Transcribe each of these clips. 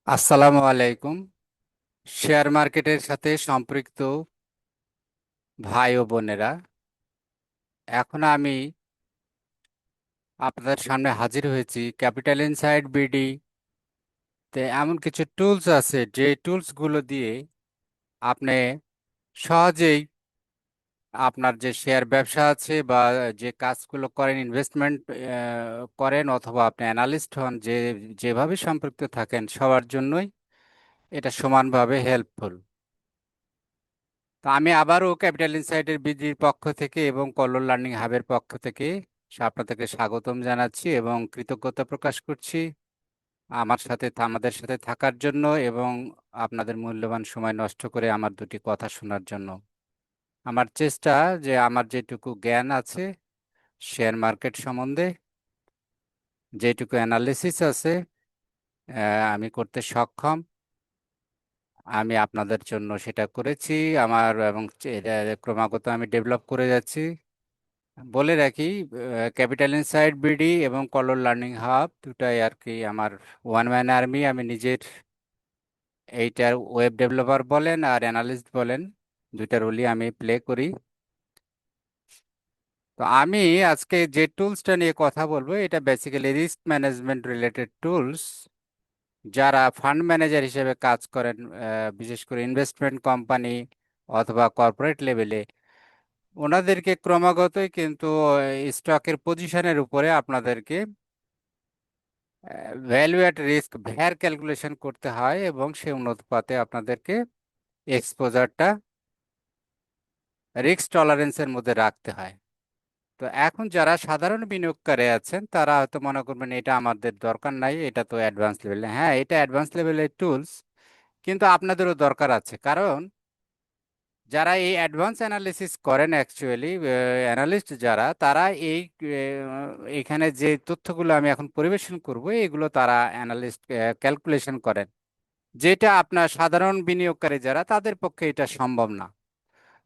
আসসালামু আলাইকুম। শেয়ার মার্কেটের সাথে সম্পৃক্ত ভাই ও বোনেরা, এখন আমি আপনাদের সামনে হাজির হয়েছি ক্যাপিটাল ইনসাইড বিডি তে। এমন কিছু টুলস আছে যে টুলস গুলো দিয়ে আপনি সহজেই আপনার যে শেয়ার ব্যবসা আছে বা যে কাজগুলো করেন, ইনভেস্টমেন্ট করেন অথবা আপনি অ্যানালিস্ট হন, যেভাবে সম্পৃক্ত থাকেন সবার জন্যই এটা সমানভাবে হেল্পফুল। তো আমি আবারও ক্যাপিটাল ইনসাইটের বিডির পক্ষ থেকে এবং কল্লোল লার্নিং হাবের পক্ষ থেকে আপনাদেরকে স্বাগতম জানাচ্ছি এবং কৃতজ্ঞতা প্রকাশ করছি আমাদের সাথে থাকার জন্য এবং আপনাদের মূল্যবান সময় নষ্ট করে আমার দুটি কথা শোনার জন্য। আমার চেষ্টা যে আমার যেটুকু জ্ঞান আছে শেয়ার মার্কেট সম্বন্ধে, যেটুকু অ্যানালিসিস আছে আমি করতে সক্ষম, আমি আপনাদের জন্য সেটা করেছি। আমার এবং এটা ক্রমাগত আমি ডেভেলপ করে যাচ্ছি। বলে রাখি, ক্যাপিটাল ইনসাইড বিডি এবং কলর লার্নিং হাব দুটাই আর কি আমার ওয়ান ম্যান আর্মি। আমি নিজের এইটার ওয়েব ডেভেলপার বলেন আর অ্যানালিস্ট বলেন, দুইটা রোলই আমি প্লে করি। তো আমি আজকে যে টুলসটা নিয়ে কথা বলবো এটা basically risk management related tools. যারা ফান্ড ম্যানেজার হিসেবে কাজ করেন, বিশেষ করে ইনভেস্টমেন্ট কোম্পানি অথবা কর্পোরেট লেভেলে, ওনাদেরকে ক্রমাগতই কিন্তু স্টকের পজিশনের উপরে আপনাদেরকে value at risk where calculation করতে হয় এবং সেই অনুপাতে আপনাদেরকে এক্সপোজারটা রিস্ক টলারেন্সের মধ্যে রাখতে হয়। তো এখন যারা সাধারণ বিনিয়োগকারী আছেন তারা হয়তো মনে করবেন এটা আমাদের দরকার নাই, এটা তো অ্যাডভান্স লেভেলে। হ্যাঁ, এটা অ্যাডভান্স লেভেলের টুলস, কিন্তু আপনাদেরও দরকার আছে। কারণ যারা এই অ্যাডভান্স অ্যানালিসিস করেন, অ্যাকচুয়ালি অ্যানালিস্ট যারা, তারা এইখানে যে তথ্যগুলো আমি এখন পরিবেশন করব এগুলো তারা অ্যানালিস্ট ক্যালকুলেশন করেন, যেটা আপনার সাধারণ বিনিয়োগকারী যারা তাদের পক্ষে এটা সম্ভব না।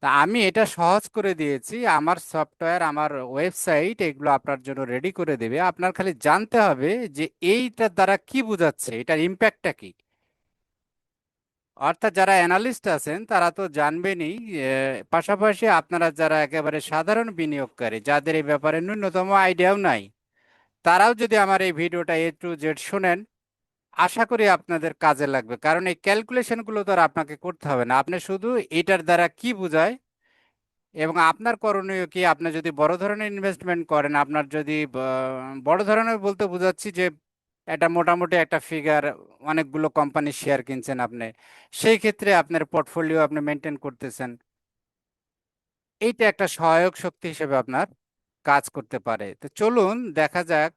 তা আমি এটা সহজ করে দিয়েছি, আমার সফটওয়্যার, আমার ওয়েবসাইট এগুলো আপনার জন্য রেডি করে দেবে। আপনার খালি জানতে হবে যে এইটার দ্বারা কি বোঝাচ্ছে, এটার ইম্প্যাক্টটা কি। অর্থাৎ যারা অ্যানালিস্ট আছেন তারা তো জানবেনই, পাশাপাশি আপনারা যারা একেবারে সাধারণ বিনিয়োগকারী যাদের এই ব্যাপারে ন্যূনতম আইডিয়াও নাই, তারাও যদি আমার এই ভিডিওটা A to Z শোনেন, আশা করি আপনাদের কাজে লাগবে। কারণ এই ক্যালকুলেশনগুলো তো আর আপনাকে করতে হবে না, আপনি শুধু এটার দ্বারা কি বোঝায় এবং আপনার করণীয় কি। আপনি যদি বড় ধরনের ইনভেস্টমেন্ট করেন, আপনার যদি বড় ধরনের বলতে বোঝাচ্ছি যে এটা মোটামুটি একটা ফিগার, অনেকগুলো কোম্পানির শেয়ার কিনছেন আপনি, সেই ক্ষেত্রে আপনার পোর্টফোলিও আপনি মেনটেন করতেছেন, এইটা একটা সহায়ক শক্তি হিসেবে আপনার কাজ করতে পারে। তো চলুন দেখা যাক,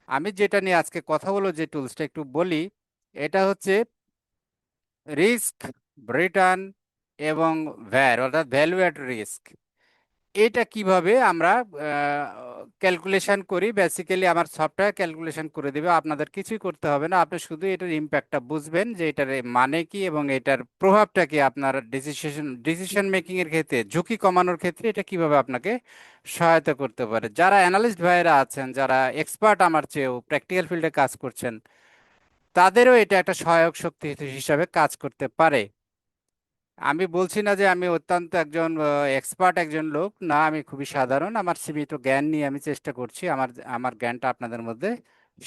আমি যেটা নিয়ে আজকে কথা বলবো যে টুলসটা একটু বলি। এটা হচ্ছে রিস্ক, রিটার্ন এবং ভ্যার, অর্থাৎ ভ্যালু অ্যাট রিস্ক। এটা কিভাবে আমরা ক্যালকুলেশন করি, বেসিক্যালি আমার সফটওয়্যার ক্যালকুলেশন করে দেবে, আপনাদের কিছুই করতে হবে না। আপনি শুধু এটার ইম্প্যাক্টটা বুঝবেন যে এটার মানে কি এবং এটার প্রভাবটা কি আপনার ডিসিশন মেকিং এর ক্ষেত্রে, ঝুঁকি কমানোর ক্ষেত্রে এটা কিভাবে আপনাকে সহায়তা করতে পারে। যারা অ্যানালিস্ট ভাইয়েরা আছেন, যারা এক্সপার্ট আমার চেয়েও প্র্যাকটিক্যাল ফিল্ডে কাজ করছেন, তাদেরও এটা একটা সহায়ক শক্তি হিসাবে কাজ করতে পারে। আমি বলছি না যে আমি অত্যন্ত একজন এক্সপার্ট একজন লোক, না, আমি খুবই সাধারণ। আমার সীমিত জ্ঞান নিয়ে আমি চেষ্টা করছি আমার আমার জ্ঞানটা আপনাদের মধ্যে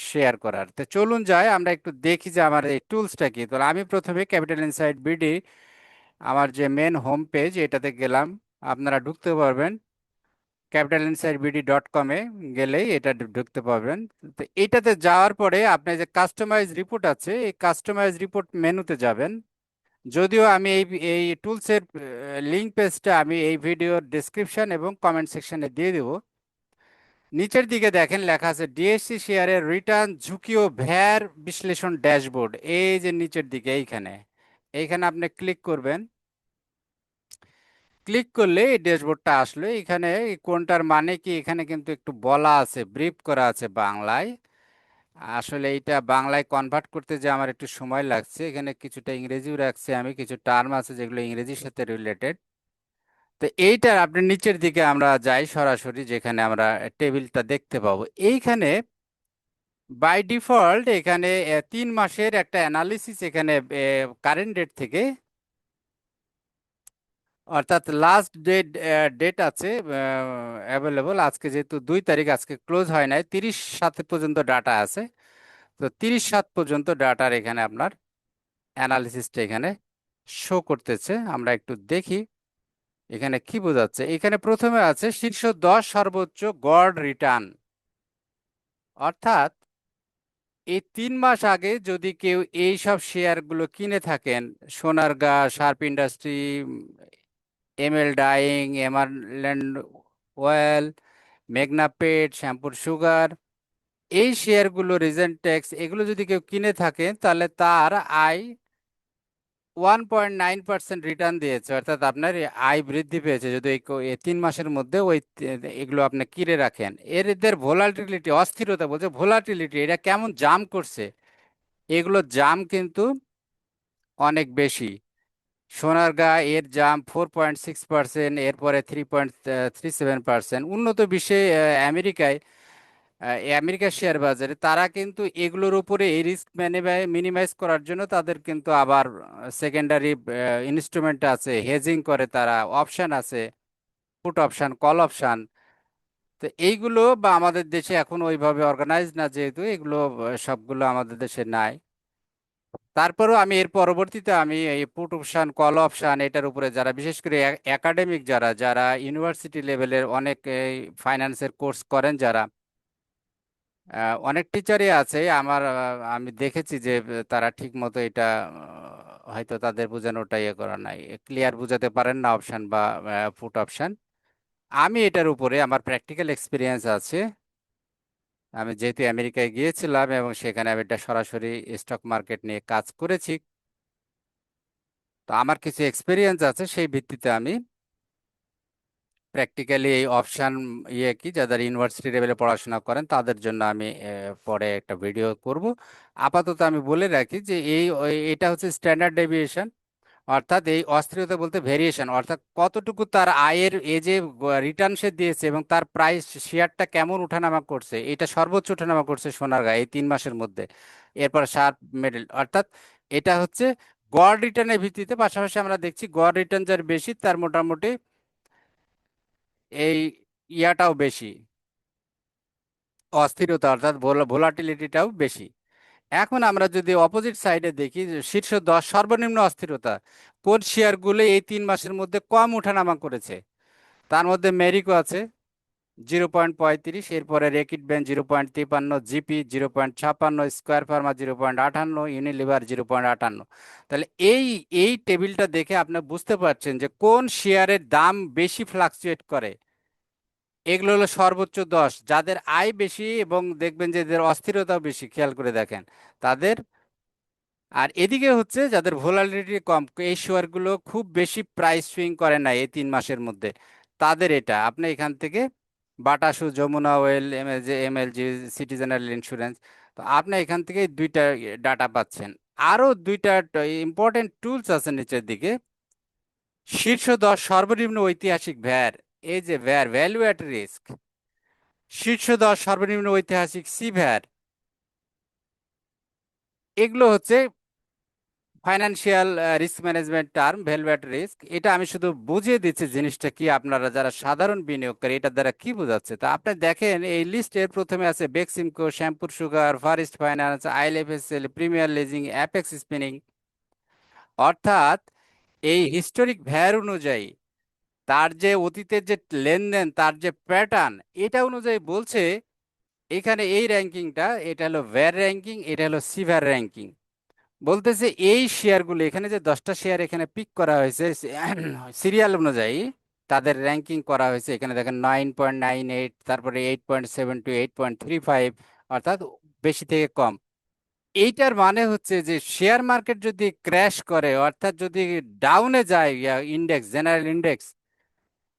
শেয়ার করার। তো চলুন যাই আমরা একটু দেখি যে আমার এই টুলসটা কি। তো আমি প্রথমে ক্যাপিটাল ইনসাইট বিডি, আমার যে মেন হোম পেজ, এটাতে গেলাম। আপনারা ঢুকতে পারবেন capitalinsidebd.com-এ গেলেই এটা ঢুকতে পারবেন। তো এটাতে যাওয়ার পরে আপনি যে কাস্টমাইজ রিপোর্ট আছে, এই কাস্টমাইজ রিপোর্ট মেনুতে যাবেন। যদিও আমি এই এই টুলসের লিঙ্ক পেজটা আমি এই ভিডিওর ডেসক্রিপশন এবং কমেন্ট সেকশনে দিয়ে দেব। নিচের দিকে দেখেন লেখা আছে ডিএসসি শেয়ারের রিটার্ন, ঝুঁকি ও ভ্যার বিশ্লেষণ ড্যাশবোর্ড। এই যে নিচের দিকে এইখানে, এইখানে আপনি ক্লিক করবেন। ক্লিক করলে এই ড্যাশবোর্ডটা আসলো। এখানে এই কোনটার মানে কি এখানে কিন্তু একটু বলা আছে, ব্রিফ করা আছে বাংলায়। আসলে এইটা বাংলায় কনভার্ট করতে যে আমার একটু সময় লাগছে, এখানে কিছুটা ইংরেজিও রাখছে, আমি কিছু টার্ম আছে যেগুলো ইংরেজির সাথে রিলেটেড। তো এইটার আপনি নিচের দিকে আমরা যাই সরাসরি, যেখানে আমরা টেবিলটা দেখতে পাবো। এইখানে বাই ডিফল্ট এখানে 3 মাসের একটা অ্যানালিসিস এখানে কারেন্ট ডেট থেকে, অর্থাৎ লাস্ট ডেট ডেট আছে অ্যাভেলেবল আজকে, যেহেতু 2 তারিখ, আজকে ক্লোজ হয় নাই, 30/7 পর্যন্ত ডাটা আছে। তো 30/7 পর্যন্ত ডাটার এখানে আপনার অ্যানালিসিসটা এখানে শো করতেছে। আমরা একটু দেখি এখানে কি বোঝাচ্ছে। এখানে প্রথমে আছে শীর্ষ 10 সর্বোচ্চ গড় রিটার্ন, অর্থাৎ এই 3 মাস আগে যদি কেউ এই সব শেয়ারগুলো কিনে থাকেন, Sonargaon, Sharp industry, M L dyeing, Emerald oil, মেঘনা পেট, শ্যাম্পুর সুগার, এই শেয়ারগুলো, রিজেন্ট ট্যাক্স, এগুলো যদি কেউ কিনে থাকে তাহলে তার আয় 1.9% রিটার্ন দিয়েছে, অর্থাৎ আপনার এই আয় বৃদ্ধি পেয়েছে যদি এই 3 মাসের মধ্যে এগুলো আপনি কিনে রাখেন। এদের ভোলাটিলিটি, অস্থিরতা বলছে ভোলাটিলিটি, এটা কেমন জাম্প করছে, এগুলো জাম কিন্তু অনেক বেশি। সোনারগাঁ এর জাম্প 4.6%, এরপরে 3.37%। উন্নত বিশ্বে আমেরিকায়, আমেরিকার শেয়ার বাজারে তারা কিন্তু এগুলোর উপরে এই রিস্ক মিনিমাইজ করার জন্য তাদের কিন্তু আবার সেকেন্ডারি ইনস্ট্রুমেন্ট আছে, হেজিং করে তারা, অপশন আছে, পুট অপশন, কল অপশন। তো এইগুলো বা আমাদের দেশে এখন ওইভাবে অর্গানাইজ না, যেহেতু এগুলো সবগুলো আমাদের দেশে নাই। তারপরেও আমি এর পরবর্তীতে আমি এই পুট অপশন, কল অপশন, এটার উপরে যারা বিশেষ করে একাডেমিক, যারা যারা ইউনিভার্সিটি লেভেলের অনেক ফাইন্যান্সের কোর্স করেন, যারা অনেক টিচারই আছে আমার, আমি দেখেছি যে তারা ঠিক মতো এটা হয়তো তাদের বোঝানোটা ইয়ে করা নাই, ক্লিয়ার বুঝাতে পারেন না অপশন বা পুট অপশন। আমি এটার উপরে আমার প্র্যাকটিক্যাল এক্সপিরিয়েন্স আছে। আমি যেহেতু আমেরিকায় গিয়েছিলাম এবং সেখানে আমি এটা সরাসরি স্টক মার্কেট নিয়ে কাজ করেছি, তো আমার কিছু এক্সপিরিয়েন্স আছে, সেই ভিত্তিতে আমি প্র্যাকটিক্যালি এই অপশন ইয়ে কি, যাদের ইউনিভার্সিটি লেভেলে পড়াশোনা করেন তাদের জন্য আমি পরে একটা ভিডিও করব। আপাতত আমি বলে রাখি যে এটা হচ্ছে স্ট্যান্ডার্ড ডেভিয়েশন, অর্থাৎ এই অস্থিরতা বলতে ভেরিয়েশন, অর্থাৎ কতটুকু তার আয়ের এই যে রিটার্ন সে দিয়েছে এবং তার প্রাইস, শেয়ারটা কেমন ওঠানামা করছে, এটা সর্বোচ্চ ওঠানামা করছে সোনারগাঁ এই 3 মাসের মধ্যে। এরপর শার্প মেডেল, অর্থাৎ এটা হচ্ছে গড় রিটার্নের ভিত্তিতে। পাশাপাশি আমরা দেখছি গড় রিটার্ন যার বেশি তার মোটামুটি এই ইয়াটাও বেশি, অস্থিরতা অর্থাৎ ভোলাটিলিটিটাও বেশি। এখন আমরা যদি অপোজিট সাইডে দেখি যে শীর্ষ 10 সর্বনিম্ন অস্থিরতা, কোন শেয়ারগুলো এই 3 মাসের মধ্যে কম ওঠানামা করেছে, তার মধ্যে মেরিকো আছে 0.35, এরপরে Reckitt bank 0.53, GP 0.56, square Pharma 0.58, Unilever 0.58। তাহলে এই এই টেবিলটা দেখে আপনি বুঝতে পারছেন যে কোন শেয়ারের দাম বেশি ফ্লাকচুয়েট করে। এগুলো হলো সর্বোচ্চ 10, যাদের আয় বেশি এবং দেখবেন যে এদের অস্থিরতাও বেশি, খেয়াল করে দেখেন তাদের। আর এদিকে হচ্ছে যাদের ভোলাটিলিটি কম, এই শেয়ারগুলো খুব বেশি প্রাইস সুইং করে না এই 3 মাসের মধ্যে, তাদের এটা আপনি এখান থেকে বাটাসু, যমুনা অয়েল, এমএলজি, সিটিজেনাল ইন্স্যুরেন্স, তো আপনি এখান থেকে দুইটা ডাটা পাচ্ছেন। আরো দুইটা ইম্পর্টেন্ট টুলস আছে নিচের দিকে। শীর্ষ 10 সর্বনিম্ন ঐতিহাসিক ভ্যার, এই যে ভ্যার, ভ্যালু অ্যাট রিস্ক। শীর্ষ 10 সর্বনিম্ন ঐতিহাসিক সিভ্যার, এগুলো হচ্ছে financial risk management term, value at risk. এটা আমি শুধু বুঝিয়ে দিচ্ছি জিনিসটা কি, আপনারা যারা সাধারণ বিনিয়োগকারী এটার দ্বারা কি বোঝাচ্ছে। তা আপনি দেখেন এই লিস্টের প্রথমে আছে Beximco, Shyampur sugar, first finance, ILFSL, premier leasing, apex spinning. অর্থাৎ এই হিস্টোরিক ভ্যার অনুযায়ী, তার যে অতীতের যে লেনদেন, তার যে প্যাটার্ন, এটা অনুযায়ী বলছে এখানে এই র্যাঙ্কিংটা, এটা হলো ভ্যার র্যাঙ্কিং, এটা হলো সিভার র্যাঙ্কিং। বলতেছে এই শেয়ারগুলো, এখানে যে 10টা শেয়ার এখানে পিক করা হয়েছে সিরিয়াল অনুযায়ী তাদের র্যাঙ্কিং করা হয়েছে। এখানে দেখেন 9.98, তারপরে 8.72, 8.35, অর্থাৎ বেশি থেকে কম। এইটার মানে হচ্ছে যে শেয়ার মার্কেট যদি ক্র্যাশ করে, অর্থাৎ যদি ডাউনে যায়, ইন্ডেক্স, জেনারেল ইন্ডেক্স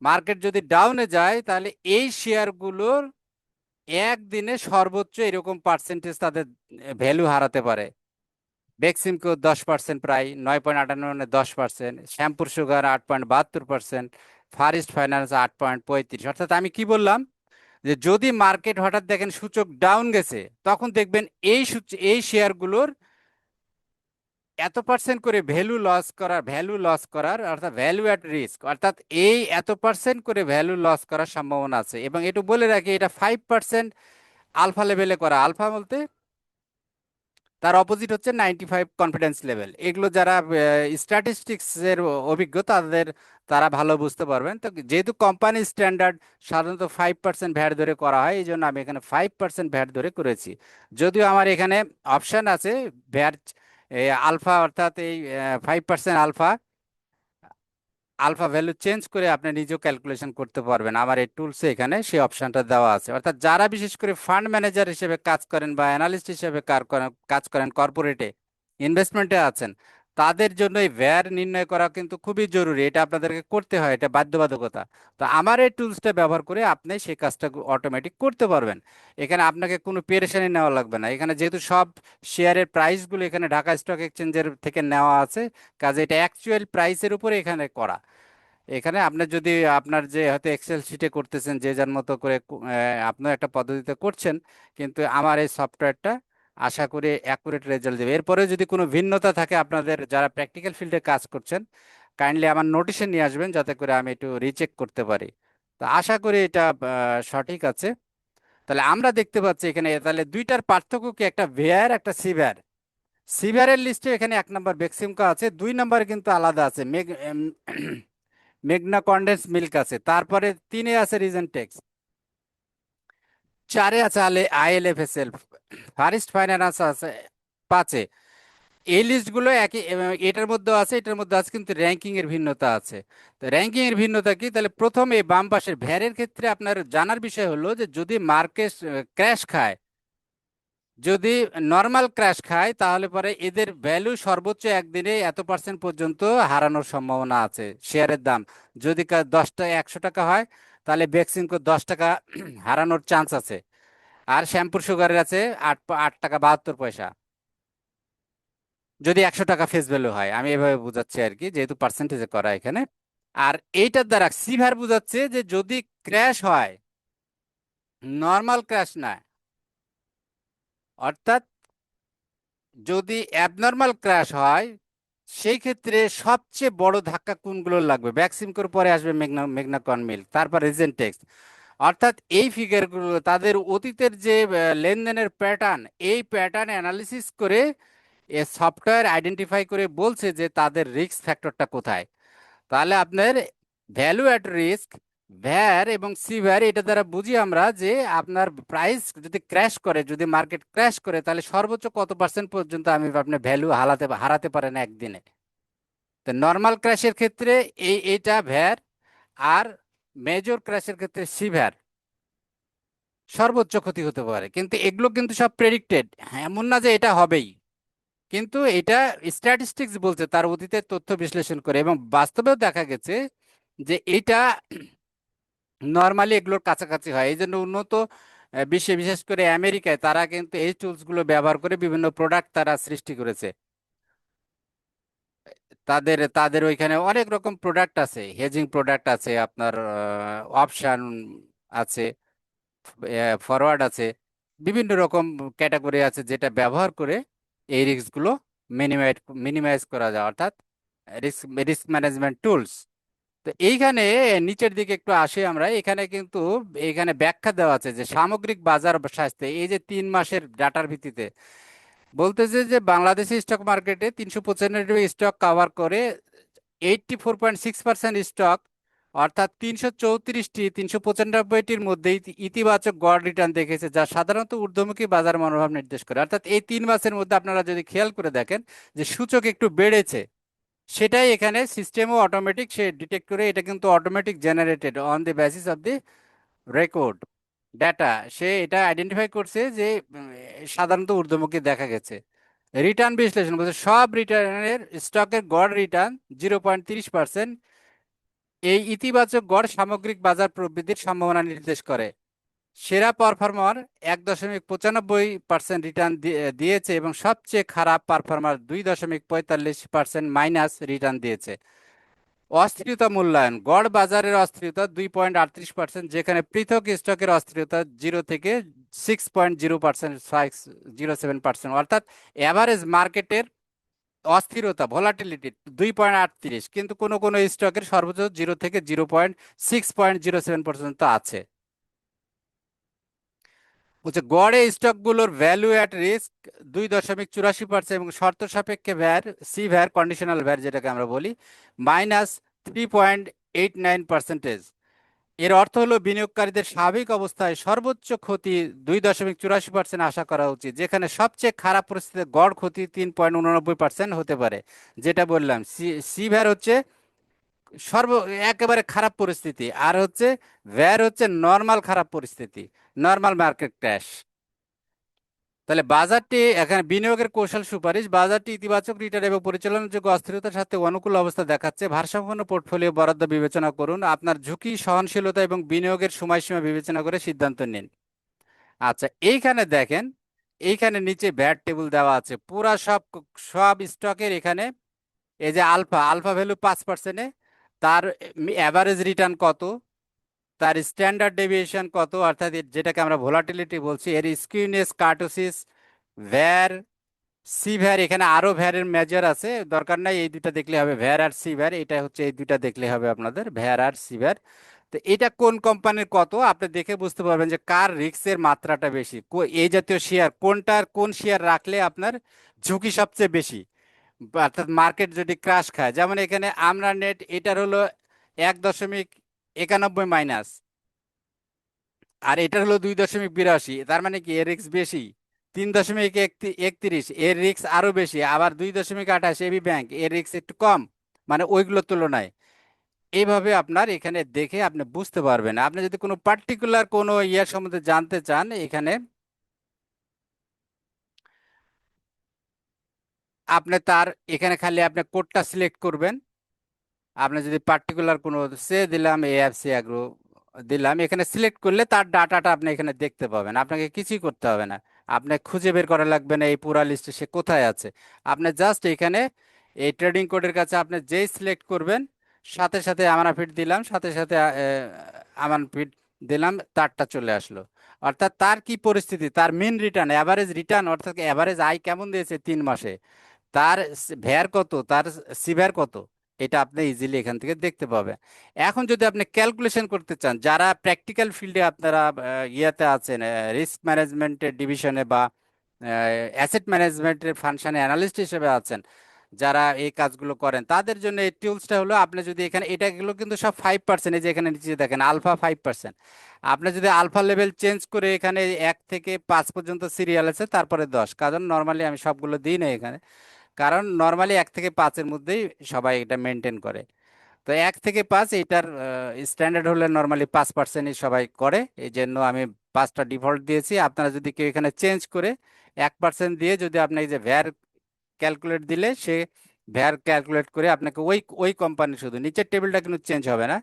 মার্কেট যদি ডাউনে যায়, তাহলে এই শেয়ারগুলোর একদিনে সর্বোচ্চ এরকম পার্সেন্টেজ তাদের ভ্যালু হারাতে পারে। বেক্সিমকো 10%, প্রায় 9.58, 10%, শ্যাম্পুর সুগার 8.72%, ফারিস্ট ফাইন্যান্স 8.35। অর্থাৎ আমি কি বললাম, যে যদি মার্কেট হঠাৎ দেখেন সূচক ডাউন গেছে, তখন দেখবেন এই শেয়ারগুলোর এত পার্সেন্ট করে ভ্যালু লস করার অর্থাৎ ভ্যালু অ্যাট রিস্ক, অর্থাৎ এই এত পার্সেন্ট করে ভ্যালু লস করার সম্ভাবনা আছে। এবং একটু বলে রাখি, এটা 5% আলফা লেভেলে করা। আলফা বলতে তার অপোজিট হচ্ছে 95 কনফিডেন্স লেভেল। এগুলো যারা স্ট্যাটিস্টিক্স এর অভিজ্ঞ তারা ভালো বুঝতে পারবেন। তো যেহেতু কোম্পানি স্ট্যান্ডার্ড সাধারণত 5% ভ্যাট ধরে করা হয়, এই জন্য আমি এখানে 5% ভ্যাট ধরে করেছি। যদিও আমার এখানে অপশন আছে ভ্যাট আলফা, অর্থাৎ এই 5% আলফা আলফা ভ্যালু চেঞ্জ করে আপনি নিজেও ক্যালকুলেশন করতে পারবেন। আমার এই টুলসে এখানে সেই অপশনটা দেওয়া আছে। অর্থাৎ যারা বিশেষ করে ফান্ড ম্যানেজার হিসেবে কাজ করেন বা অ্যানালিস্ট হিসেবে কাজ করেন কর্পোরেটে ইনভেস্টমেন্টে আছেন, তাদের জন্য এই ভ্যার নির্ণয় করা কিন্তু খুবই জরুরি। এটা আপনাদেরকে করতে হয়, এটা বাধ্যবাধকতা। তো আমার এই টুলসটা ব্যবহার করে আপনি সেই কাজটা অটোমেটিক করতে পারবেন। এখানে আপনাকে কোনো পেরেশানি নেওয়া লাগবে না। এখানে যেহেতু সব শেয়ারের প্রাইসগুলো এখানে ঢাকা স্টক এক্সচেঞ্জের থেকে নেওয়া আছে, কাজে এটা অ্যাকচুয়াল প্রাইসের উপরে এখানে করা। এখানে আপনি যদি আপনার যে হয়তো এক্সেল শিটে করতেছেন যে যার মতো করে আপনার একটা পদ্ধতিতে করছেন, কিন্তু আমার এই সফটওয়্যারটা আশা করি অ্যাকুরেট রেজাল্ট দেবে। এরপরে যদি কোনো ভিন্নতা থাকে, আপনাদের যারা প্র্যাকটিক্যাল ফিল্ডে কাজ করছেন, কাইন্ডলি আমার নোটিশে নিয়ে আসবেন যাতে করে আমি একটু রিচেক করতে পারি। তো আশা করি এটা সঠিক আছে। তাহলে আমরা দেখতে পাচ্ছি এখানে তাহলে দুইটার পার্থক্য কি, একটা ভেয়ার একটা সিভিয়ার। সিভিয়ারের লিস্টে এখানে 1 নম্বর বেক্সিমকো আছে, 2 নম্বরে কিন্তু আলাদা আছে মেঘনা কনডেন্স মিল্ক আছে, তারপরে 3-এ আছে রিজেন্টেক্স, 4-এ আছে আইএলএফএসএল, ফার্স্ট ফাইন্যান্স আছে 5-এ। এই লিস্টগুলো একই, এটার মধ্যে আছে এটার মধ্যে আছে, কিন্তু র্যাঙ্কিং এর ভিন্নতা আছে। তো র্যাঙ্কিং এর ভিন্নতা কি, তাহলে প্রথমে বাম পাশের ভ্যারের ক্ষেত্রে আপনার জানার বিষয় হলো যে যদি মার্কেট ক্র্যাশ খায়, যদি নর্মাল ক্র্যাশ খায়, তাহলে পরে এদের ভ্যালু সর্বোচ্চ একদিনে এত পার্সেন্ট পর্যন্ত হারানোর সম্ভাবনা আছে শেয়ারের দাম। যদি 100 টাকা হয়, তাহলে বেক্সিমকো 10 টাকা হারানোর চান্স আছে। আর শ্যাম্পুর সুগারের আছে 8 টাকা 72 পয়সা, যদি 100 টাকা ফেস ভ্যালু হয়। আমি এভাবে বুঝাচ্ছি আর কি, যেহেতু পার্সেন্টেজে করা এখানে। আর এইটার দ্বারা সিভার বুঝাচ্ছে যে যদি ক্র্যাশ হয়, নর্মাল ক্র্যাশ না, অর্থাৎ যদি অ্যাবনর্মাল ক্র্যাশ হয়, সেই ক্ষেত্রে সবচেয়ে বড় ধাক্কা কোনগুলো লাগবে? ব্যাকসিমকোর পরে আসবে মেঘনা কনমিল, তারপর রিজেন্টেক্স। অর্থাৎ এই ফিগারগুলো তাদের অতীতের যে লেনদেনের প্যাটার্ন, এই প্যাটার্ন অ্যানালিসিস করে এ সফটওয়্যার আইডেন্টিফাই করে বলছে যে তাদের রিস্ক ফ্যাক্টরটা কোথায়। তাহলে আপনার ভ্যালু অ্যাট রিস্ক, ভ্যার এবং সিভ্যার, এটা দ্বারা বুঝি আমরা যে আপনার প্রাইস যদি ক্র্যাশ করে, যদি মার্কেট ক্র্যাশ করে, তাহলে সর্বোচ্চ কত পার্সেন্ট পর্যন্ত আপনার ভ্যালু হারাতে পারেন একদিনে। তো নর্মাল ক্র্যাশের ক্ষেত্রে এইটা ভ্যার, আর মেজর ক্র্যাশের ক্ষেত্রে সিভ্যার সর্বোচ্চ ক্ষতি হতে পারে। কিন্তু এগুলো কিন্তু সব প্রেডিক্টেড, এমন না যে এটা হবেই। কিন্তু এটা স্ট্যাটিস্টিক্স বলছে তার অতীতের তথ্য বিশ্লেষণ করে, এবং বাস্তবেও দেখা গেছে যে এটা নর্মালি এগুলোর কাছাকাছি হয়। এই জন্য উন্নত বিশ্বে, বিশেষ করে আমেরিকায়, তারা কিন্তু এই টুলস গুলো ব্যবহার করে বিভিন্ন প্রোডাক্ট তারা সৃষ্টি করেছে। তাদের তাদের ওইখানে অনেক রকম প্রোডাক্ট আছে, হেজিং প্রোডাক্ট আছে, আপনার অপশন আছে, ফরওয়ার্ড আছে, বিভিন্ন রকম ক্যাটাগরি আছে, যেটা ব্যবহার করে এই রিস্ক গুলো মিনিমাইজ মিনিমাইজ করা যায়, অর্থাৎ রিস্ক রিস্ক ম্যানেজমেন্ট টুলস। তো এইখানে নিচের দিকে একটু আসি আমরা। এখানে কিন্তু এখানে ব্যাখ্যা দেওয়া আছে যে সামগ্রিক বাজার স্বাস্থ্য, এই যে 3 মাসের ডাটার ভিত্তিতে বলতেছে যে বাংলাদেশি স্টক মার্কেটে 395 স্টক কভার করে 84.6% স্টক, অর্থাৎ 394টি 395টির মধ্যে ইতিবাচক গড় রিটার্ন দেখেছে, যা সাধারণত ঊর্ধ্বমুখী বাজার মনোভাব নির্দেশ করে। অর্থাৎ এই 3 মাসের মধ্যে আপনারা যদি খেয়াল করে দেখেন যে সূচক একটু বেড়েছে, সেটাই এখানে সিস্টেমও অটোমেটিক সে ডিটেক্ট করে। এটা কিন্তু automatic generated on the basis of the record data. সে এটা আইডেন্টিফাই করছে যে সাধারণত ঊর্ধ্বমুখী দেখা গেছে। রিটার্ন বিশ্লেষণ বলছে সব রিটার্নের স্টকের গড় রিটার্ন 0.30%। এই ইতিবাচক গড় সামগ্রিক বাজার প্রবৃদ্ধির সম্ভাবনা নির্দেশ করে। সেরা পারফর্মার 1.95% রিটার্ন দিয়েছে, এবং সবচেয়ে খারাপ পারফর্মার 2.45% মাইনাস রিটার্ন দিয়েছে। অস্থিরতা মূল্যায়ন, গড় বাজারের অস্থিরতা 2.38%, যেখানে পৃথক স্টকের অস্থিরতা 0 থেকে 6.0%, 0.7%, অর্থাৎ অ্যাভারেজ মার্কেটের অস্থিরতা ভলাটিলিটি 2.38, কিন্তু কোনো কোনো স্টকের সর্বোচ্চ 0 থেকে 0.6.07 পর্যন্ত আছে। বলছে গড়ে স্টকগুলোর ভ্যালু অ্যাট রিস্ক 2.84%, এবং শর্ত সাপেক্ষে VaR, C VaR, conditional VaR যেটাকে আমরা বলি, -3.89%। এর অর্থ হলো বিনিয়োগকারীদের স্বাভাবিক অবস্থায় সর্বোচ্চ ক্ষতি 2.84% আশা করা উচিত, যেখানে সবচেয়ে খারাপ পরিস্থিতিতে গড় ক্ষতি 3.89% হতে পারে। যেটা বললাম, সি ভ্যার হচ্ছে সর্ব একেবারে খারাপ পরিস্থিতি, আর হচ্ছে ভ্যার হচ্ছে নর্মাল খারাপ পরিস্থিতি, নর্মাল মার্কেট ক্র্যাশ। তাহলে বাজারটি এখানে বিনিয়োগের কৌশল সুপারিশ, বাজারটি ইতিবাচক রিটার্ন এবং পরিচালনাযোগ্য অস্থিরতার সাথে অনুকূল অবস্থা দেখাচ্ছে। ভারসাম্যপূর্ণ পোর্টফোলিও বরাদ্দ বিবেচনা করুন, আপনার ঝুঁকি সহনশীলতা এবং বিনিয়োগের সময়সীমা বিবেচনা করে সিদ্ধান্ত নিন। আচ্ছা, এইখানে দেখেন, এইখানে নিচে ভ্যাট টেবিল দেওয়া আছে পুরা সব সব স্টকের। এখানে এই যে আলফা, আলফা ভ্যালু 5%-এ, তার অ্যাভারেজ রিটার্ন কত, তার স্ট্যান্ডার্ড ডেভিয়েশন কত, অর্থাৎ যেটাকে আমরা ভোলাটিলিটি বলছি, এর skewness, kurtosis, VaR, C VaR. এখানে আরো ভ্যারের মেজার আছে, দরকার নাই, এই দুইটা দেখলে হবে, ভ্যার আর সি ভ্যার। এটা হচ্ছে এই দুইটা দেখলে হবে আপনাদের, ভ্যার আর সি ভ্যার। তো এটা কোন কোম্পানির কত আপনি দেখে বুঝতে পারবেন যে কার রিস্কের মাত্রাটা বেশি, এই জাতীয় শেয়ার কোনটার, কোন শেয়ার রাখলে আপনার ঝুঁকি সবচেয়ে বেশি, অর্থাৎ মার্কেট যদি ক্রাশ খায়। যেমন এখানে আমরা নেট, এটার হলো 1.91 মাইনাস, আর এটার হলো 2.82, তার মানে কি এর রিস্ক বেশি। 3.31, এর রিস্ক আরো বেশি। আবার 2.28 এবি ব্যাংক, এর রিস্ক একটু কম, মানে ওইগুলোর তুলনায়। এইভাবে আপনার এখানে দেখে আপনি বুঝতে পারবেন। আপনি যদি কোনো পার্টিকুলার কোনো ইয়ার সম্বন্ধে জানতে চান, এখানে আপনি তার, এখানে খালি আপনি কোডটা সিলেক্ট করবেন। আপনি যদি পার্টিকুলার কোনো দিলাম, এএফসি অ্যাগ্রো দিলাম, এখানে সিলেক্ট করলে তার ডাটাটা আপনি এখানে দেখতে পাবেন, আপনাকে কিছুই করতে হবে না। আপনি খুঁজে বের করা লাগবে না এই পুরা লিস্টে সে কোথায় আছে। আপনি জাস্ট এখানে এই ট্রেডিং কোডের কাছে আপনি যেই সিলেক্ট করবেন, সাথে সাথে আমানতফিট দিলাম, সাথে সাথে আমানতফিট দিলাম, তারটা চলে আসলো। অর্থাৎ তার কি পরিস্থিতি, তার মিন রিটার্ন, অ্যাভারেজ রিটার্ন, অর্থাৎ অ্যাভারেজ আয় কেমন দিয়েছে 3 মাসে, তার ভ্যার কত, তার সিভ্যার কত, এটা আপনি ইজিলি এখান থেকে দেখতে পাবেন। এখন যদি আপনি ক্যালকুলেশন করতে চান, যারা প্র্যাকটিক্যাল ফিল্ডে আপনারা ইয়েতে আছেন, রিস্ক ম্যানেজমেন্টের ডিভিশনে বা অ্যাসেট ম্যানেজমেন্টের ফাংশনে অ্যানালিস্ট হিসেবে আছেন, যারা এই কাজগুলো করেন, তাদের জন্য এই টুলসটা হলো, আপনি যদি এখানে, এটাগুলো কিন্তু সব 5%, এই যে এখানে নিচে দেখেন আলফা 5%। আপনি যদি আলফা লেভেল চেঞ্জ করে, এখানে 1 থেকে 5 পর্যন্ত সিরিয়াল আছে, তারপরে 10, কারণ নর্মালি আমি সবগুলো দিই না এখানে, কারণ নর্মালি 1 থেকে 5-এর মধ্যেই সবাই এটা মেনটেন করে। তো 1 থেকে 5 এইটার স্ট্যান্ডার্ড হলে নর্মালি 5%ই সবাই করে, এই জন্য আমি 5টা ডিফল্ট দিয়েছি। আপনারা যদি কেউ এখানে চেঞ্জ করে 1% দিয়ে, যদি আপনি এই যে ভ্যার ক্যালকুলেট দিলে, সে ভ্যার ক্যালকুলেট করে আপনাকে ওই ওই কোম্পানি, শুধু নিচের টেবিলটা কিন্তু চেঞ্জ হবে না,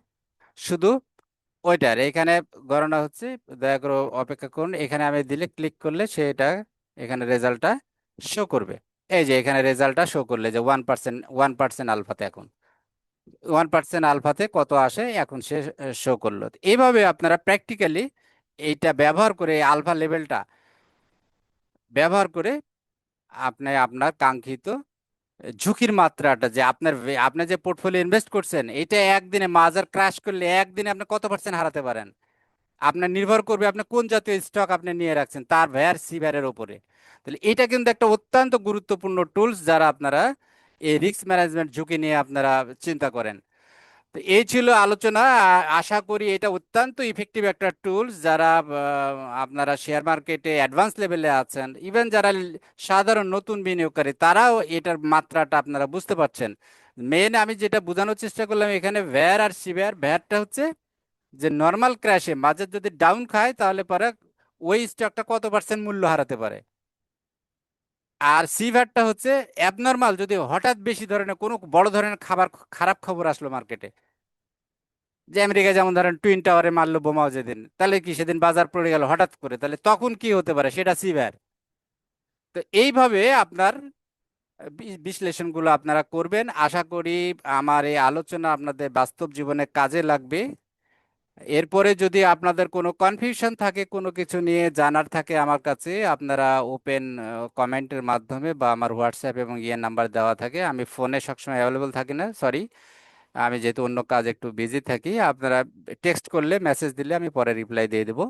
শুধু ওইটার এখানে গণনা হচ্ছে। দয়া করে অপেক্ষা করুন, এখানে আমি দিলে, ক্লিক করলে সে এটা এখানে রেজাল্টটা শো করবে। এই যে এখানে রেজাল্টটা শো করলে যে 1%, 1% আলফাতে, এখন 1% আলফাতে কত আসে এখন সে শো করলো। তো এইভাবে আপনারা প্র্যাকটিক্যালি এইটা ব্যবহার করে, আলফা লেভেলটা ব্যবহার করে, আপনি আপনার কাঙ্ক্ষিত ঝুঁকির মাত্রাটা, যে আপনার আপনি যে পোর্টফোলিও ইনভেস্ট করছেন, এটা একদিনে মাজার ক্রাশ করলে একদিনে আপনি কত পার্সেন্ট হারাতে পারেন, আপনার নির্ভর করবে আপনি কোন জাতীয় স্টক আপনি নিয়ে রাখছেন, তার ভ্যার সি ভ্যারের উপরে। তাহলে এটা কিন্তু একটা অত্যন্ত গুরুত্বপূর্ণ টুলস, যারা আপনারা এই রিস্ক ম্যানেজমেন্ট ঝুঁকি নিয়ে আপনারা চিন্তা করেন। তো এই ছিল আলোচনা। আশা করি এটা অত্যন্ত ইফেক্টিভ একটা টুলস, যারা আপনারা শেয়ার মার্কেটে অ্যাডভান্স লেভেলে আছেন, ইভেন যারা সাধারণ নতুন বিনিয়োগকারী, তারাও এটার মাত্রাটা আপনারা বুঝতে পারছেন। মেন আমি যেটা বোঝানোর চেষ্টা করলাম, এখানে ভ্যার আর সিভ্যার, ভ্যারটা হচ্ছে যে নর্মাল ক্র্যাশে বাজার যদি ডাউন খায়, তাহলে পরে ওই স্টকটা কত পার্সেন্ট মূল্য হারাতে পারে। আর সিভ্যাটটা হচ্ছে অ্যাবনর্মাল, যদি হঠাৎ বেশি ধরনের কোনো বড় ধরনের খারাপ খবর আসলো মার্কেটে, যে আমেরিকা যেমন ধরেন টুইন টাওয়ারে মারলো বোমাও যেদিন, তাহলে কি সেদিন বাজার পড়ে গেল হঠাৎ করে, তাহলে তখন কি হতে পারে, সেটা সিভ্যার। তো এইভাবে আপনার বিশ্লেষণগুলো আপনারা করবেন। আশা করি আমার এই আলোচনা আপনাদের বাস্তব জীবনে কাজে লাগবে। এরপরে যদি আপনাদের কোনো কনফিউশন থাকে, কোনো কিছু নিয়ে জানার থাকে, আমার কাছে আপনারা ওপেন কমেন্টের মাধ্যমে বা আমার হোয়াটসঅ্যাপ এবং ইয়ে নাম্বার দেওয়া থাকে। আমি ফোনে সবসময় অ্যাভেলেবল থাকি না, সরি, আমি যেহেতু অন্য কাজ একটু বিজি থাকি। আপনারা টেক্সট করলে, মেসেজ দিলে আমি পরে রিপ্লাই দিয়ে দেবো।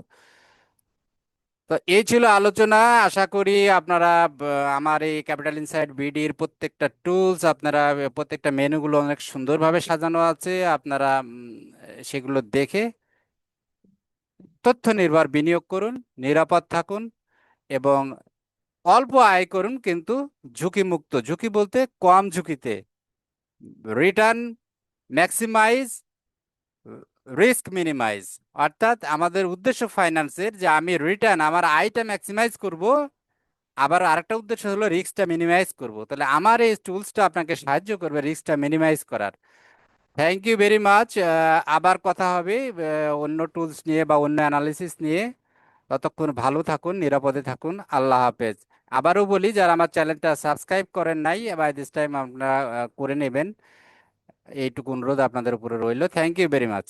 তো এই ছিল আলোচনা। আশা করি আপনারা আমার এই ক্যাপিটাল ইনসাইট বিডির প্রত্যেকটা টুলস, আপনারা প্রত্যেকটা মেনুগুলো অনেক সুন্দরভাবে সাজানো আছে। আপনারা সেগুলো দেখে তথ্য নির্ভর বিনিয়োগ করুন, নিরাপদ থাকুন এবং অল্প আয় করুন, কিন্তু ঝুঁকিমুক্ত। ঝুঁকি বলতে কম ঝুঁকিতে, রিটার্ন ম্যাক্সিমাইজ, রিস্ক মিনিমাইজ। অর্থাৎ আমাদের উদ্দেশ্য ফাইন্যান্সের যে আমি রিটার্ন, আমার আয়টা ম্যাক্সিমাইজ করব, আবার আরেকটা উদ্দেশ্য হলো রিস্কটা মিনিমাইজ করব। তাহলে আমার এই টুলসটা আপনাকে সাহায্য করবে রিস্কটা মিনিমাইজ করার। Thank you very much. আবার কথা হবে অন্য টুলস নিয়ে বা অন্য অ্যানালিসিস নিয়ে। ততক্ষণ ভালো থাকুন, নিরাপদে থাকুন। আল্লাহ হাফেজ। আবারও বলি, যারা আমার চ্যানেলটা সাবস্ক্রাইব করেন নাই, বাই দিস টাইম আপনারা করে নেবেন। এইটুকু অনুরোধ আপনাদের উপরে রইল। Thank you very much.